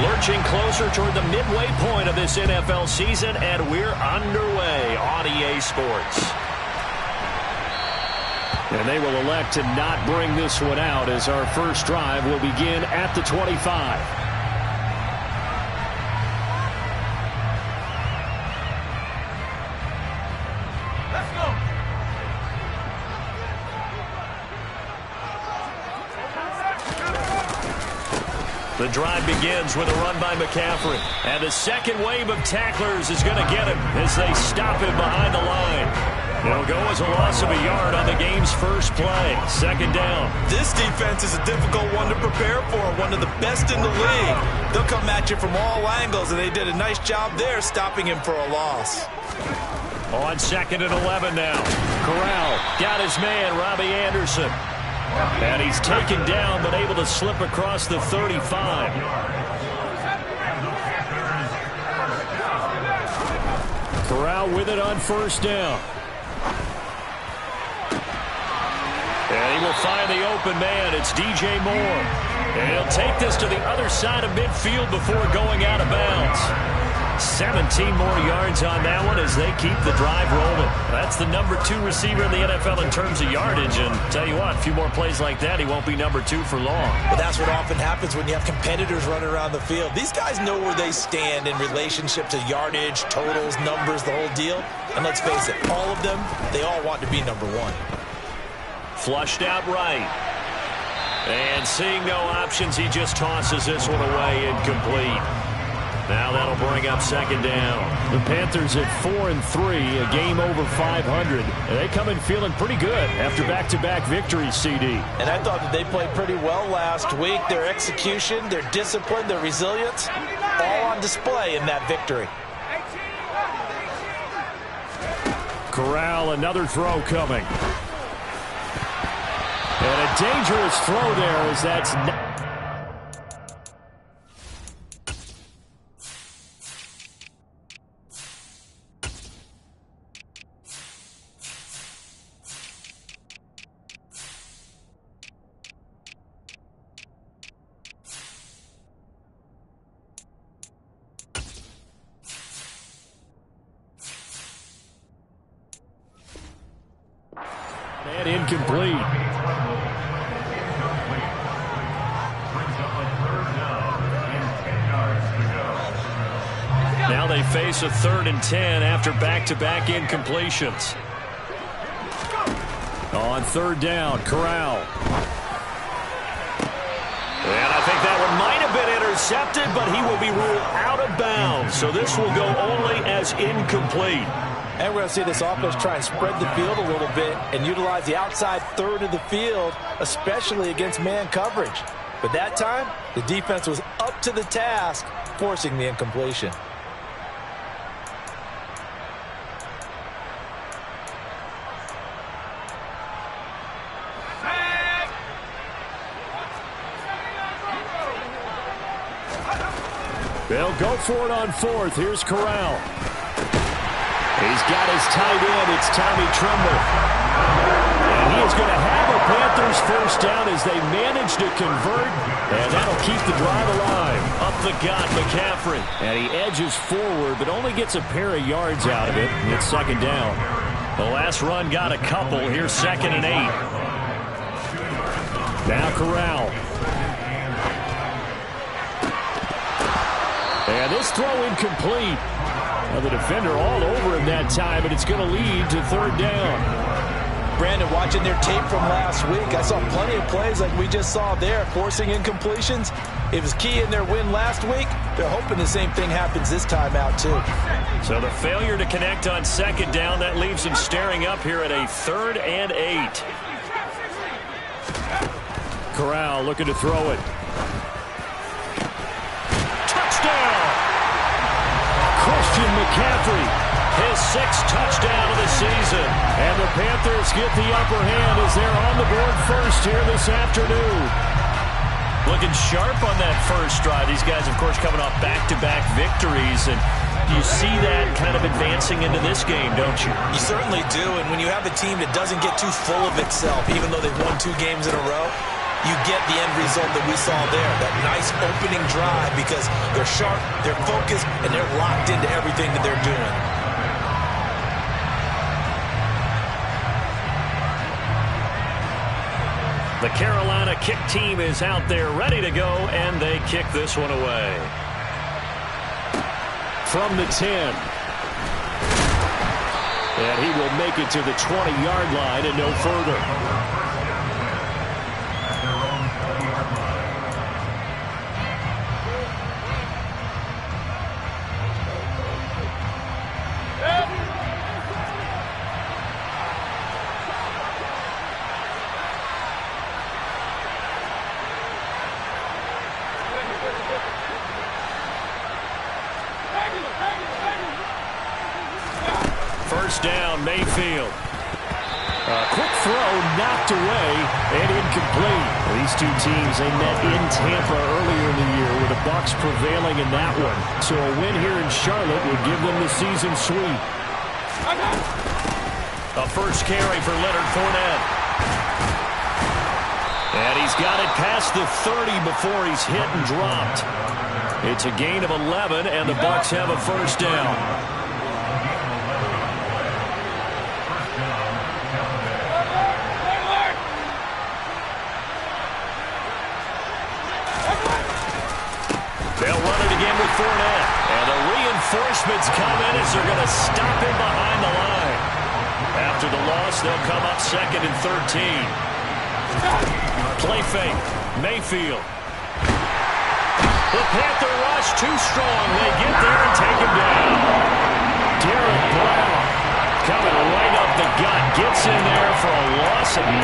Lurching closer toward the midway point of this NFL season, and we're underway on EA Sports. And they will elect to not bring this one out as our first drive will begin at the 25. The drive begins with a run by McCaffrey. And the second wave of tacklers is going to get him as they stop him behind the line. It'll go as a loss of a yard on the game's first play. Second down. This defense is a difficult one to prepare for. One of the best in the league. They'll come at you from all angles, and they did a nice job there stopping him for a loss. On 2nd and 11 now. Corral got his man, Robbie Anderson. And he's taken down, but able to slip across the 35. Corral with it on first down. And he will find the open man. It's DJ Moore. And he'll take this to the other side of midfield before going out of bounds. 17 more yards on that one as they keep the drive rolling. That's the number 2 receiver in the NFL in terms of yardage. And tell you what, a few more plays like that, he won't be number 2 for long. But that's what often happens when you have competitors running around the field. These guys know where they stand in relationship to yardage, totals, numbers, the whole deal. And let's face it, all of them, they all want to be number 1. Flushed out right. And seeing no options, he just tosses this one away, incomplete. Now that'll bring up second down. The Panthers at 4-3, a game over 500. And they come in feeling pretty good after back-to-back victories, CD. And I thought that they played pretty well last week. Their execution, their discipline, their resilience, all on display in that victory. Corral, another throw coming. And a dangerous throw there as that's not. And incomplete. Now they face a 3rd and 10 after back-to-back incompletions. On 3rd down, Corral. And I think that one might have been intercepted, but he will be ruled out of bounds. So this will go only as incomplete. And we're going to see this offense try and spread the field a little bit and utilize the outside 3rd of the field, especially against man coverage. But that time, the defense was up to the task, forcing the incompletion. They'll go for it on 4th. Here's Corral. He's got his tight end. It's Tommy Tremble. And he is going to have a Panthers first down as they manage to convert. And that'll keep the drive alive. Up the gut, McCaffrey. And he edges forward, but only gets a pair of yards out of it. It's second down. The last run got a couple. Here's 2nd and 8. Now Corral. And this throw incomplete. Now the defender all over him that time, but it's going to lead to 3rd down. Brandon, watching their tape from last week, I saw plenty of plays like we just saw there, forcing incompletions. It was key in their win last week. They're hoping the same thing happens this time out, too. So the failure to connect on 2nd down, that leaves them staring up here at a 3rd and 8. Corral looking to throw it. Touchdown! Christian McCaffrey, his 6th touchdown of the season. And the Panthers get the upper hand as they're on the board first here this afternoon. Looking sharp on that first drive. These guys, of course, coming off back-to-back victories. And you see that kind of advancing into this game, don't you? You certainly do. And when you have a team that doesn't get too full of itself, even though they've won 2 games in a row, you get the end result that we saw there, that nice opening drive, because they're sharp, they're focused, and they're locked into everything that they're doing. The Carolina kick team is out there ready to go, and they kick this one away. From the 10. And he will make it to the 20-yard line and no further. First down, Mayfield. A quick throw knocked away and incomplete. These two teams, they met in Tampa earlier in the year with the Bucs prevailing in that one. So a win here in Charlotte would give them the season sweep. A first carry for Leonard Fournette. And he's got it past the 30 before he's hit and dropped. It's a gain of 11, and the Bucs have a first down. They'll run it again with Fournette. And the reinforcements come in as they're going to stop him behind the line. After the loss, they'll come up 2nd and 13. Play fake. Mayfield. The Panther rush too strong. They get there and take him down. Derek Brown coming right up the gut. Gets in there for a loss of 9.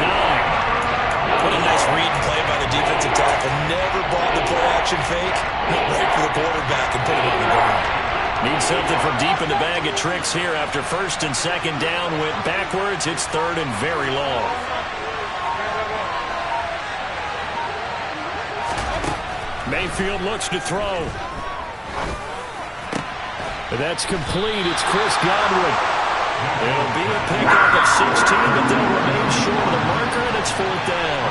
What a nice read and play by the defensive tackle. Never bought the play-action fake. Went right for the quarterback and put it on the ground. Need something from deep in the bag of tricks here after 1st and 2nd down. Went backwards. It's 3rd and very long. Mayfield looks to throw. That's complete. It's Chris Godwin. It'll be a pickup of 16, but they'll remain short of the marker, and it's 4th down.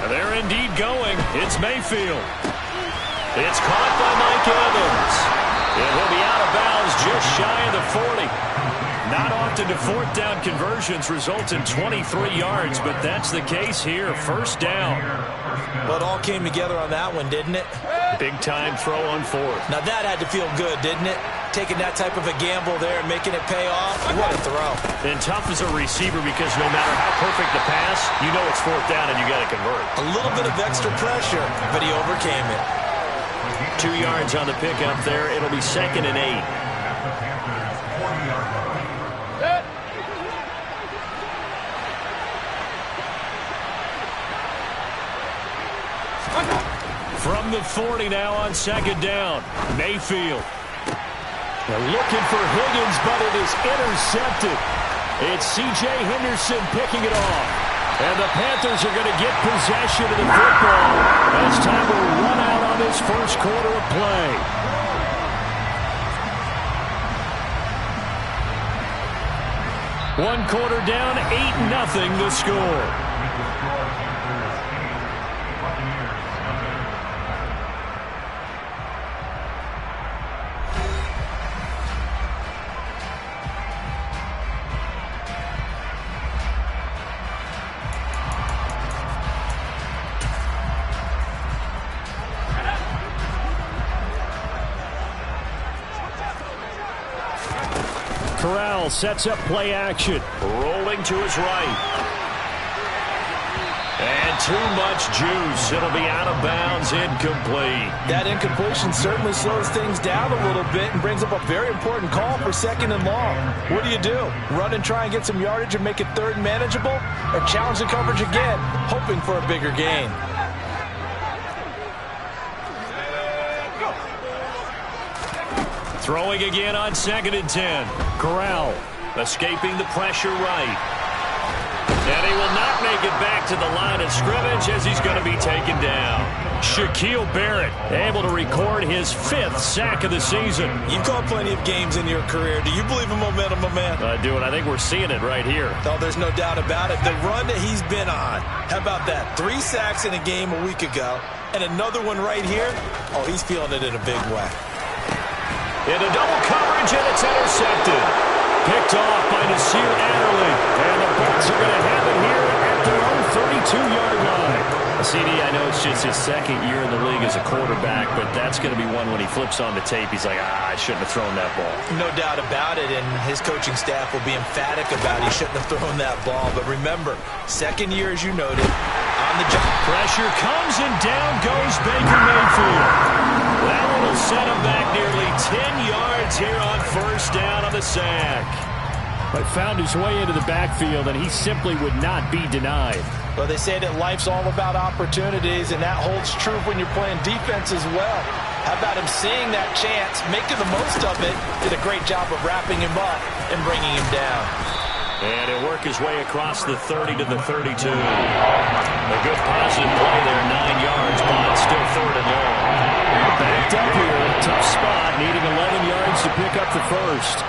They're indeed going. It's Mayfield. It's caught by Mike Evans. And he'll be out of bounds just shy of the 40. Not often do 4th down conversions result in 23 yards, but that's the case here. First down. Well, it all came together on that one, didn't it? Big-time throw on 4th. Now that had to feel good, didn't it? Taking that type of a gamble there and making it pay off. What a throw. And tough as a receiver because no matter how perfect the pass, you know it's 4th down and you got to convert. A little bit of extra pressure, but he overcame it. 2 yards on the pickup there. It'll be 2nd and 8. From the 40 now on 2nd down. Mayfield. They're looking for Higgins, but it is intercepted. It's C.J. Henderson picking it off. And the Panthers are going to get possession of the football as time will run out on this first quarter of play. One quarter down, 8-0 the score. Corral sets up play action. Rolling to his right. And too much juice. It'll be out of bounds, incomplete. That incompletion certainly slows things down a little bit and brings up a very important call for 2nd and long. What do? Run and try and get some yardage and make it 3rd and manageable? Or challenge the coverage again, hoping for a bigger gain? Throwing again on 2nd and 10. Corral escaping the pressure right. And he will not make it back to the line of scrimmage as he's going to be taken down. Shaquille Barrett able to record his 5th sack of the season. You've called plenty of games in your career. Do you believe in momentum, my man? I do, and I think we're seeing it right here. Oh, there's no doubt about it. The run that he's been on. How about that? 3 sacks in a game a week ago, and another one right here. Oh, he's feeling it in a big way. Into double coverage, and it's intercepted. Picked off by Nasir Adderley. And the Bucs are going to have it here at their own 32-yard line. CD, I know it's just his 2nd year in the league as a quarterback, but that's going to be one when he flips on the tape. He's like, I shouldn't have thrown that ball. No doubt about it, and his coaching staff will be emphatic about he shouldn't have thrown that ball. But remember, 2nd year, as you noted, on the job. Pressure comes, and down goes Baker Mayfield. That one will set him back nearly 10 yards here on 1st down on the sack. But found his way into the backfield, and he simply would not be denied. Well, they say that life's all about opportunities, and that holds true when you're playing defense as well. How about him seeing that chance, making the most of it, did a great job of wrapping him up and bringing him down. And he'll work his way across the 30 to the 32. A good positive play there, 9 yards, but still 3rd and long. Backed up here, tough spot, needing 11 yards to pick up the 1st.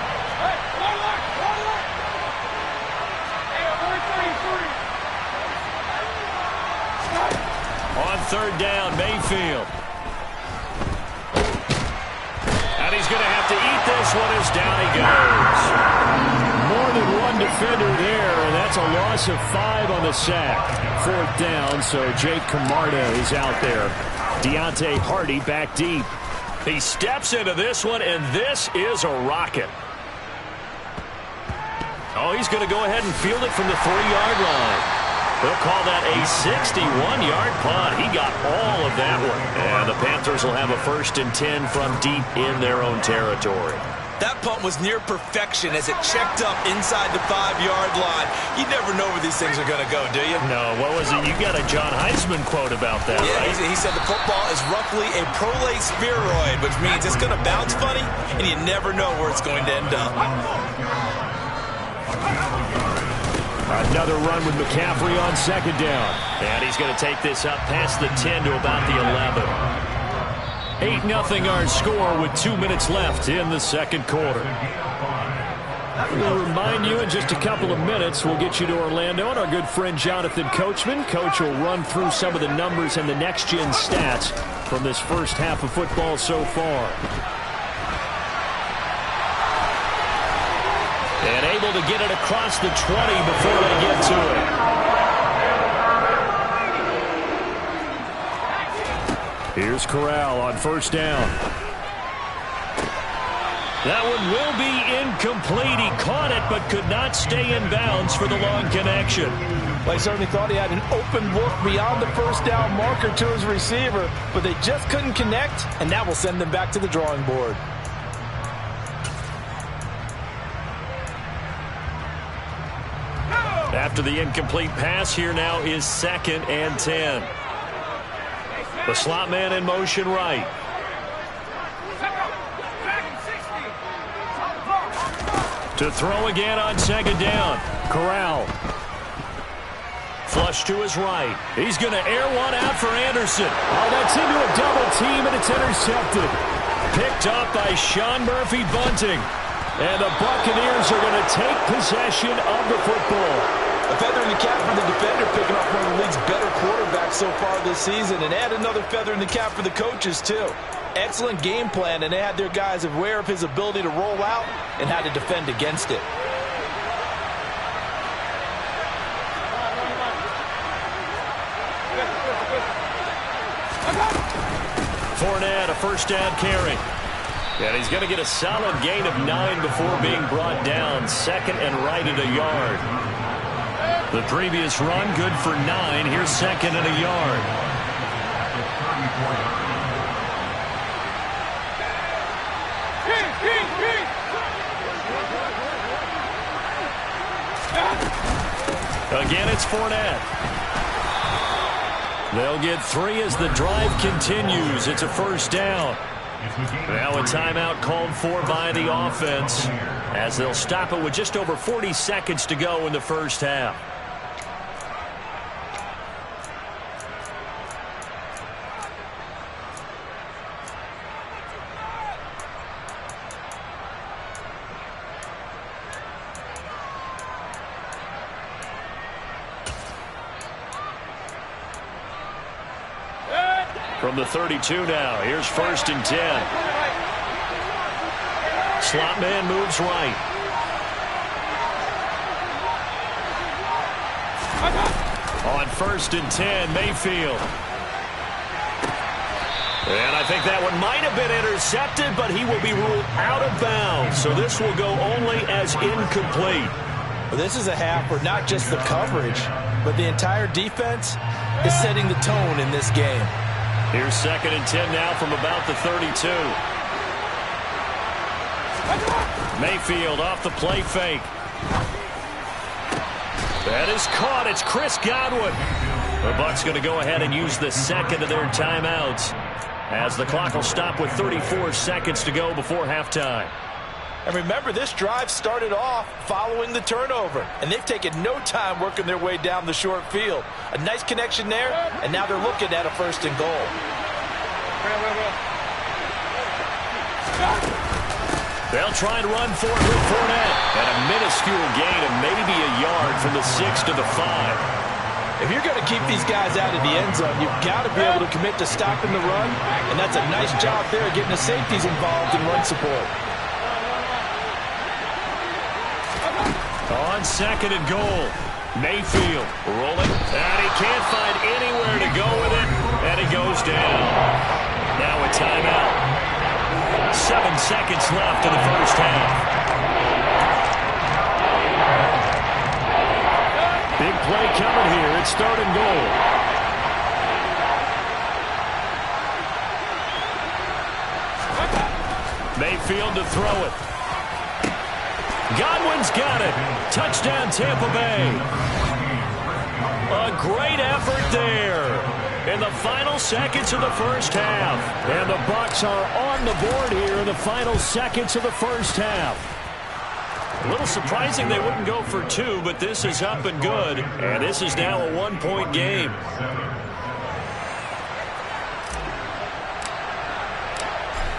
On 3rd down, Mayfield. And he's going to have to eat this one as down he goes. More than one defender there, and that's a loss of 5 on the sack. 4th down, so Jake Camarda is out there. Deontay Hardy back deep. He steps into this one, and this is a rocket. Oh, he's going to go ahead and field it from the 3-yard line. They'll call that a 61-yard punt. He got all of that one. And the Panthers will have a 1st and 10 from deep in their own territory. That punt was near perfection as it checked up inside the 5-yard line. You never know where these things are going to go, do you? No, what was it? You got a John Heisman quote about that, yeah, right? He said the football is roughly a prolate spheroid, which means it's going to bounce funny, and you never know where it's going to end up. Another run with McCaffrey on 2nd down. And he's going to take this up past the 10 to about the 11. 8-0 our score with 2 minutes left in the 2nd quarter. We'll remind you in just a couple of minutes, we'll get you to Orlando and our good friend Jonathan Coachman. Coach will run through some of the numbers and the next-gen stats from this 1st half of football so far. And able to get it across the 20 before they get to it. Here's Corral on 1st down. That one will be incomplete. He caught it but could not stay in bounds for the long connection. Well, he certainly thought he had an open look beyond the 1st down marker to his receiver, but they just couldn't connect, and that will send them back to the drawing board. After the incomplete pass, here now is 2nd and 10. The slot man in motion right. To throw again on 2nd down. Corral. Flush to his right. He's going to air one out for Anderson. Oh, that's into a double team, and it's intercepted. Picked up by Sean Murphy-Bunting. And the Buccaneers are going to take possession of the football. A feather in the cap for the defender, picking up one of the league's better quarterbacks so far this season. And add another feather in the cap for the coaches, too. Excellent game plan, and they had their guys aware of his ability to roll out and how to defend against it. Fournette, a 1st down carry. And he's going to get a solid gain of 9 before being brought down. 2nd and right at a yard. The previous run, good for 9. Here's 2nd and a yard. Again, it's Fournette. They'll get 3 as the drive continues. It's a 1st down. Now a timeout called for by the offense as they'll stop it with just over 40 seconds to go in the 1st half. from the 32 now. Here's 1st and 10. Slot man moves right. On 1st and 10, Mayfield. And I think that one might have been intercepted, but he will be ruled out of bounds. So this will go only as incomplete. Well, this is a half where not just the coverage, but the entire defense is setting the tone in this game. Here's 2nd and 10 now from about the 32. Mayfield off the play fake. That is caught. It's Chris Godwin. The Bucs going to go ahead and use the second of their timeouts, as the clock will stop with 34 seconds to go before halftime. And remember, this drive started off following the turnover, and they've taken no time working their way down the short field. A nice connection there, and now they're looking at a 1st and goal. They'll try and run for it with Fournette. And a minuscule gain of maybe a yard from the 6 to the 5. If you're going to keep these guys out of the end zone, you've got to be able to commit to stopping the run, and that's a nice job there getting the safeties involved in run support. On 2nd and goal, Mayfield rolling, and he can't find anywhere to go with it, and he goes down. Now a timeout. 7 seconds left in the first half. Big play coming here. It's 3rd and goal. Mayfield to throw it. Godwin's got it. Touchdown, Tampa Bay. A great effort there in the final seconds of the first half. And the Bucs are on the board here in the final seconds of the first half. A little surprising they wouldn't go for 2, but this is up and good. And this is now a 1-point game.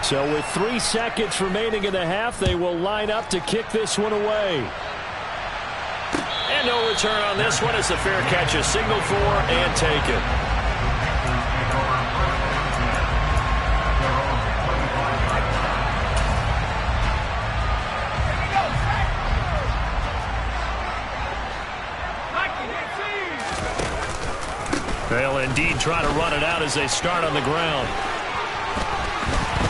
So with 3 seconds remaining in the half, they will line up to kick this one away. And no return on this one as the fair catch is signaled for and taken. They'll indeed try to run it out as they start on the ground.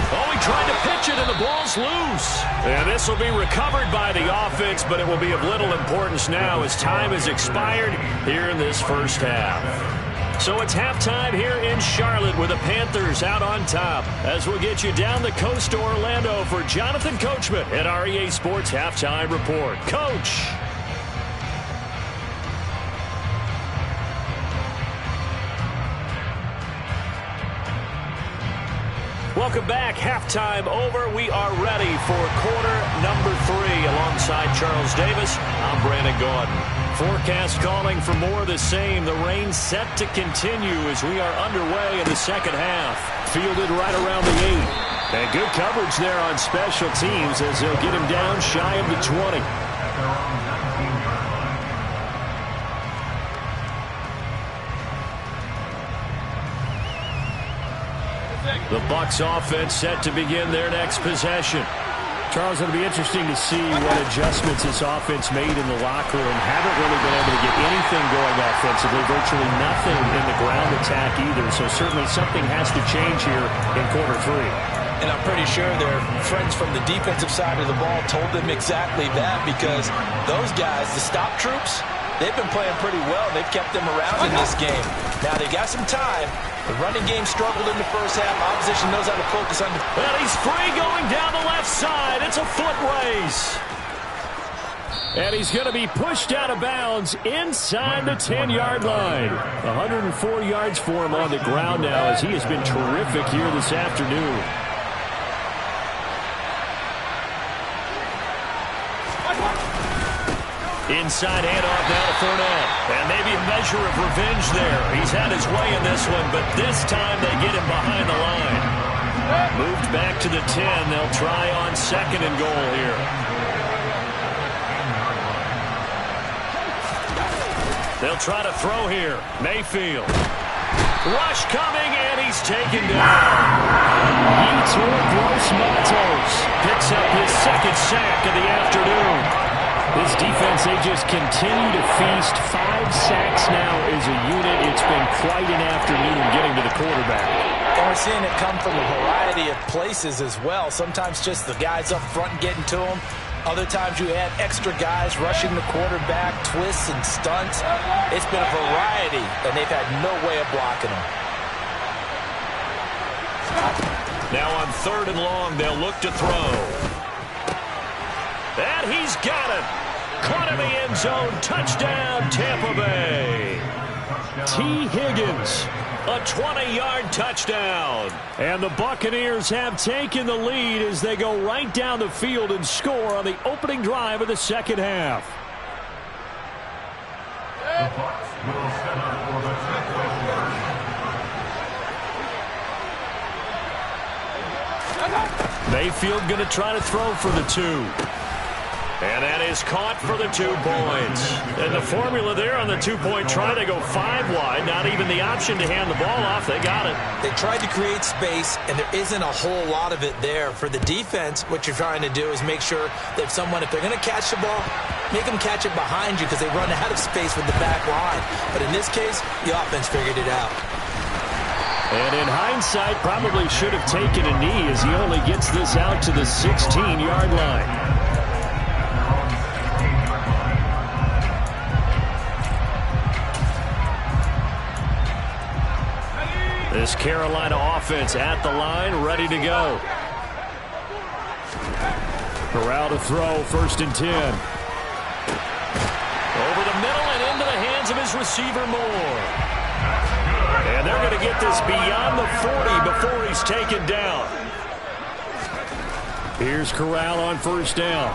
Oh, he tried to pitch it, and the ball's loose. And this will be recovered by the offense, but it will be of little importance now as time has expired here in this first half. So it's halftime here in Charlotte with the Panthers out on top. As we'll get you down the coast to Orlando for Jonathan Coachman at REA Sports Halftime Report. Coach. Welcome back. Halftime over. We are ready for quarter number 3 alongside Charles Davis. I'm Brandon Gaudin. Forecast calling for more of the same. The rain set to continue as we are underway in the second half. Fielded right around the 8. And good coverage there on special teams as they'll get him down shy of the 20. The Bucs offense set to begin their next possession. Charles, it'll be interesting to see what adjustments this offense made in the locker room. Haven't really been able to get anything going offensively. Virtually nothing in the ground attack either. So certainly something has to change here in quarter 3. And I'm pretty sure their friends from the defensive side of the ball told them exactly that, because those guys, the stop troops, they've been playing pretty well. They've kept them around in this game. Now they got some time. The running game struggled in the first half. Opposition knows how to focus on the... Well, he's free going down the left side. It's a foot race. And he's going to be pushed out of bounds inside the 10-yard line. 104 yards for him on the ground now as he has been terrific here this afternoon. Inside handoff now to Fournette. And maybe a measure of revenge there. He's had his way in this one, but this time they get him behind the line. Moved back to the 10. They'll try on 2nd and goal here. They'll try to throw here. Mayfield. Rush coming, and he's taken down. Yetur Gross-Matos Picks up his second sack of the afternoon. This defense, they just continue to feast. 5 sacks now as a unit. It's been quite an afternoon getting to the quarterback. And we're seeing it come from a variety of places as well. Sometimes just the guys up front getting to him. Other times you add extra guys rushing the quarterback, twists and stunts. It's been a variety, and they've had no way of blocking them. Now on 3rd and long, they'll look to throw. And he's got it. Caught in the end zone. Touchdown, Tampa Bay. T. Higgins. A 20-yard touchdown. And the Buccaneers have taken the lead as they go right down the field and score on the opening drive of the second half. Mayfield going to try to throw for the 2. And that is caught for the 2 points. And the formula there on the 2-point try, they go 5 wide. Not even the option to hand the ball off. They got it. They tried to create space, and there isn't a whole lot of it there. For the defense, what you're trying to do is make sure that if they're going to catch the ball, make them catch it behind you because they run out of space with the back line. But in this case, the offense figured it out. And in hindsight, probably should have taken a knee as he only gets this out to the 16-yard line. This Carolina offense at the line, ready to go. Corral to throw, 1st and 10. Over the middle and into the hands of his receiver Moore. And they're going to get this beyond the 40 before he's taken down. Here's Corral on 1st down.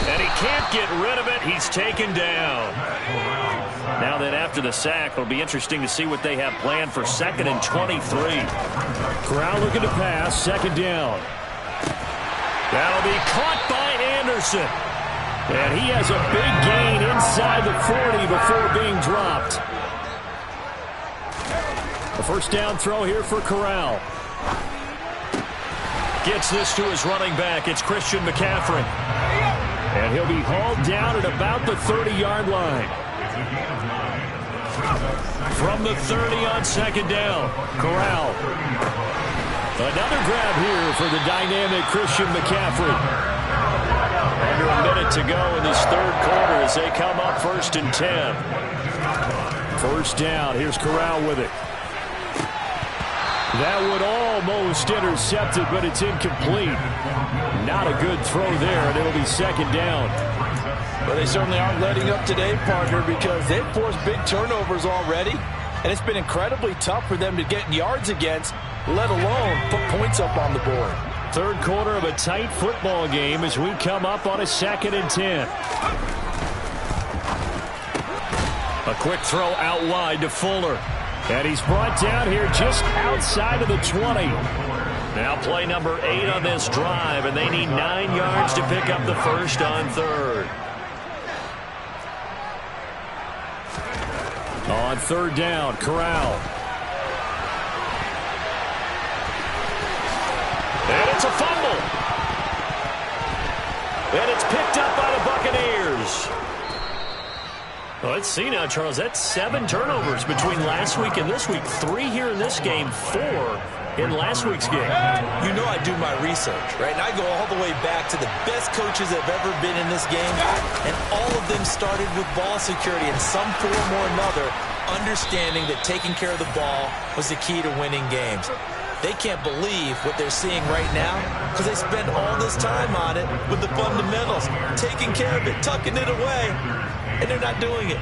And he can't get rid of it. He's taken down. Now then, after the sack, it'll be interesting to see what they have planned for 2nd and 23. Corral looking to pass, 2nd down. That'll be caught by Anderson. And he has a big gain inside the 40 before being dropped. A 1st down throw here for Corral. Gets this to his running back. It's Christian McCaffrey. And he'll be hauled down at about the 30-yard line. From the 30 on 2nd down, Corral. Another grab here for the dynamic Christian McCaffrey. Under a minute to go in this 3rd quarter as they come up 1st and 10. 1st down. Here's Corral with it. That would almost intercept it, but it's incomplete. Not a good throw there, and it'll be 2nd down. Well, they certainly aren't letting up today, partner, because they've forced big turnovers already, and it's been incredibly tough for them to get yards against, let alone put points up on the board. 3rd quarter of a tight football game as we come up on a 2nd and 10. A quick throw out wide to Fuller. And he's brought down here just outside of the 20. Now play number 8 on this drive, and they need 9 yards to pick up the 1st on 3rd. On 3rd down, Corral. And it's a fumble. And it's picked up by the Buccaneers. Well, let's see now, Charles. That's 7 turnovers between last week and this week. 3 here in this game, 4 in last week's game. You know I do my research, right? And I go all the way back to the best coaches that have ever been in this game. And all of them started with ball security in some form or another, understanding that taking care of the ball was the key to winning games. They can't believe what they're seeing right now because they spent all this time on it with the fundamentals, taking care of it, tucking it away, and they're not doing it.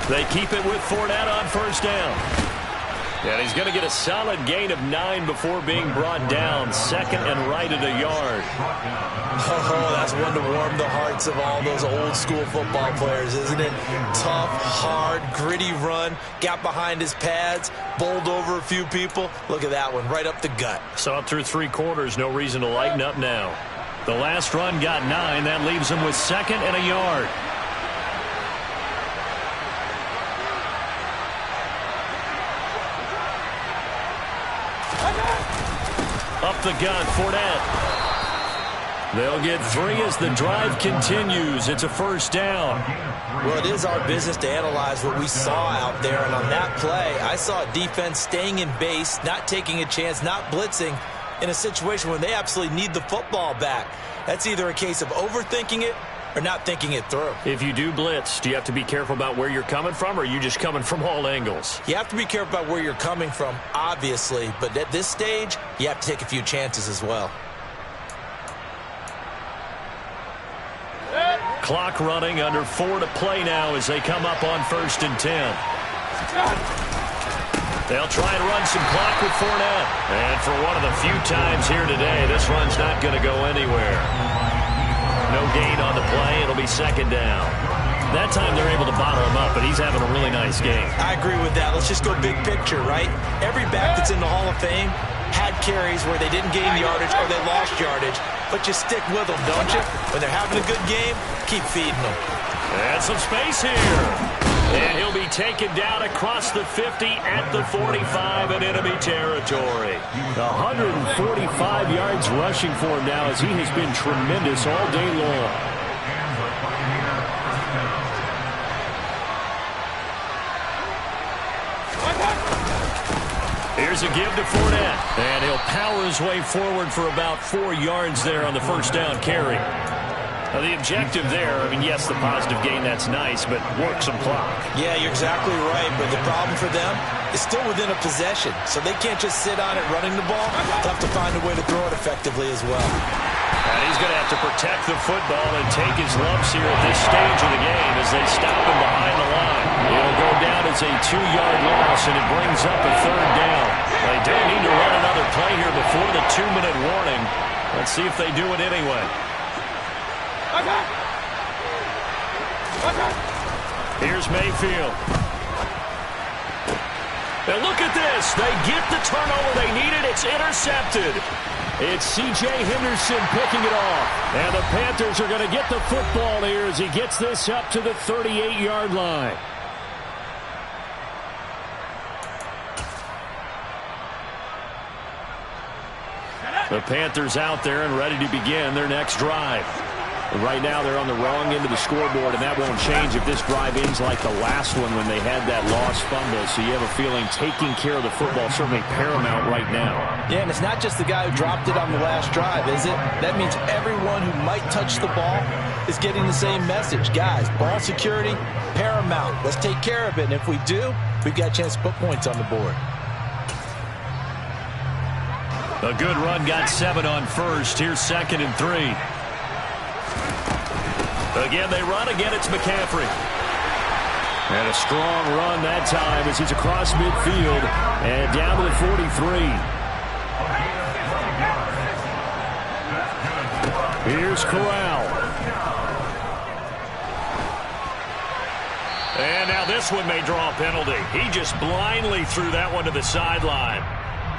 They keep it with Fournette on 1st down. And he's going to get a solid gain of 9 before being brought down. Second and right at a yard. Oh, that's one to warm the hearts of all those old school football players, isn't it? Tough, hard, gritty run. Got behind his pads, bowled over a few people. Look at that one, right up the gut. So up through 3 quarters, no reason to lighten up now. The last run got 9. That leaves him with second and a yard. Up the gun, Fournette. They'll get 3 as the drive continues. It's a first down. Well, it is our business to analyze what we saw out there. And on that play, I saw a defense staying in base, not taking a chance, not blitzing in a situation where they absolutely need the football back. That's either a case of overthinking it or not thinking it through. If you do blitz, do you have to be careful about where you're coming from, or are you just coming from all angles? You have to be careful about where you're coming from, obviously. But at this stage, you have to take a few chances as well. Clock running, under 4 to play now as they come up on 1st and 10. They'll try and run some clock with Fournette. And for one of the few times here today, this run's not going to go anywhere. No gain on the play. It'll be second down. That time they're able to bottle him up, but he's having a really nice game. I agree with that. Let's just go big picture, right? Every back that's in the Hall of Fame had carries where they didn't gain yardage or they lost yardage, but you stick with them, don't you? When they're having a good game, keep feeding them. And some space here. And he'll be taken down across the 50 at the 45 in enemy territory. 145 yards rushing for him now as he has been tremendous all day long. Here's a give to Fournette. And he'll power his way forward for about 4 yards there on the first down carry. Now, the objective there, I mean, yes, the positive gain, that's nice, but work some clock. Yeah, you're exactly right, but the problem for them is still within a possession, so they can't just sit on it running the ball. They'll have to find a way to throw it effectively as well. And he's going to have to protect the football and take his lumps here at this stage of the game as they stop him behind the line. It'll go down as a 2-yard loss, and it brings up a 3rd down. They don't need to run another play here before the 2-minute warning. Let's see if they do it anyway. Here's Mayfield. And look at this. They get the turnover they needed. It's intercepted. It's C.J. Henderson picking it off. And the Panthers are going to get the football here as he gets this up to the 38-yard line. The Panthers out there and ready to begin their next drive. Right now they're on the wrong end of the scoreboard, and that won't change if this drive ends like the last one when they had that lost fumble. So you have a feeling taking care of the football is certainly paramount right now. Yeah, and it's not just the guy who dropped it on the last drive, is it? That means everyone who might touch the ball is getting the same message. Guys, ball security, paramount. Let's take care of it, and if we do, we've got a chance to put points on the board. A good run got 7 on first. Here's 2nd and 3. Again, they run. Again, it's McCaffrey. And a strong run that time as he's across midfield and down to the 43. Here's Corral. And now this one may draw a penalty. He just blindly threw that one to the sideline.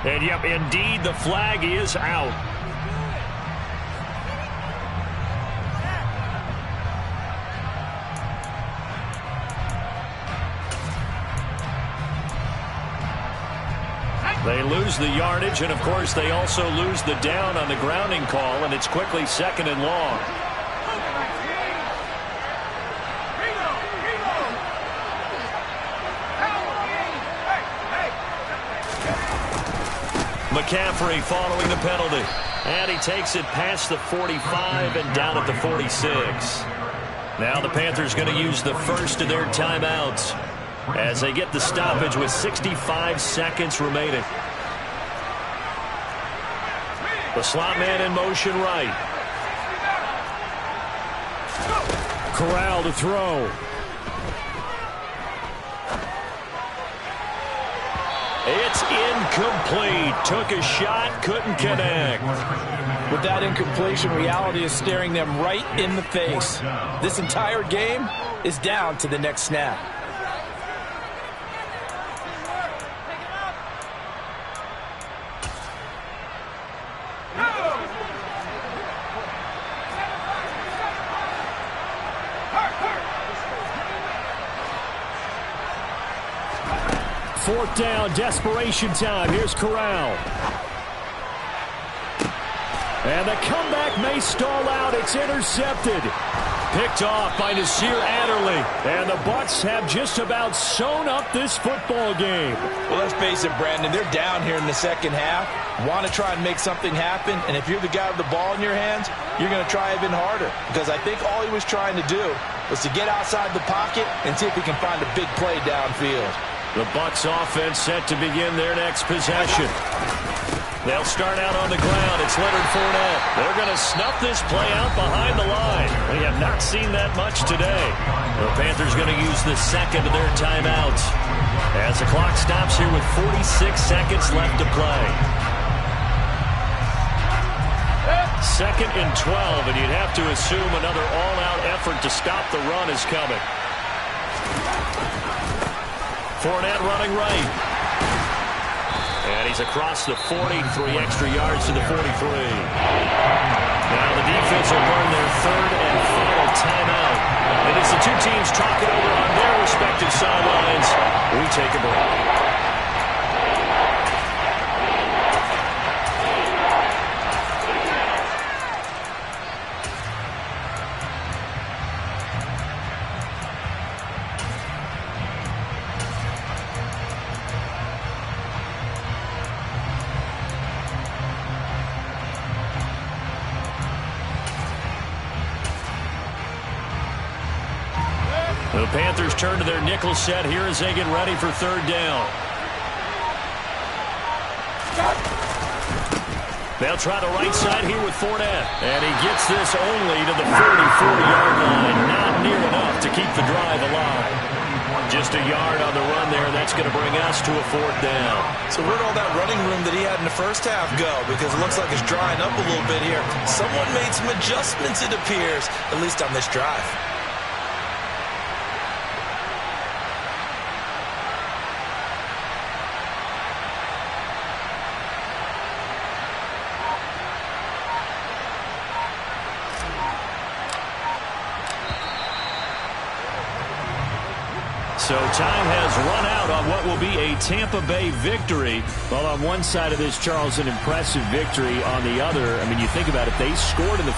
And, yep, indeed, the flag is out. They lose the yardage, and, of course, they also lose the down on the grounding call, and it's quickly 2nd and long. McCaffrey following the penalty. And he takes it past the 45 and down at the 46. Now the Panthers going to use the first of their timeouts as they get the stoppage with 65 seconds remaining. The slot man in motion right. Corral to throw. It's incomplete. Took a shot, couldn't connect. With that incompletion, reality is staring them right in the face. This entire game is down to the next snap. Fourth down, desperation time. Here's Corral. And the comeback may stall out. It's intercepted. Picked off by Nasir Adderley. And the Bucs have just about sewn up this football game. Well, let's face it, Brandon. They're down here in the second half. Want to try and make something happen. And if you're the guy with the ball in your hands, you're going to try even harder. Because I think all he was trying to do was to get outside the pocket and see if he can find a big play downfield. The Bucs offense set to begin their next possession. They'll start out on the ground. It's Leonard Fournette. They're going to snuff this play out behind the line. We have not seen that much today. The Panthers going to use the second of their timeouts as the clock stops here with 46 seconds left to play. Second and 12, and you'd have to assume another all-out effort to stop the run is coming. Fournette running right. And he's across the 40, 3 extra yards to the 43. Now the defense will burn their third and final timeout. And as the two teams talk it over on their respective sidelines, we take a break. The Panthers turn to their nickel set here as they get ready for third down. They'll try the right side here with Fournette. And he gets this only to the 44-yard line. Not near enough to keep the drive alive. Just a yard on the run there, and that's going to bring us to a fourth down. So where'd all that running room that he had in the first half go? Because it looks like it's drying up a little bit here. Someone made some adjustments, it appears, at least on this drive. So time has run out on what will be a Tampa Bay victory. Well, on one side of this, Charles, an impressive victory. On the other, I mean, you think about it, they scored in the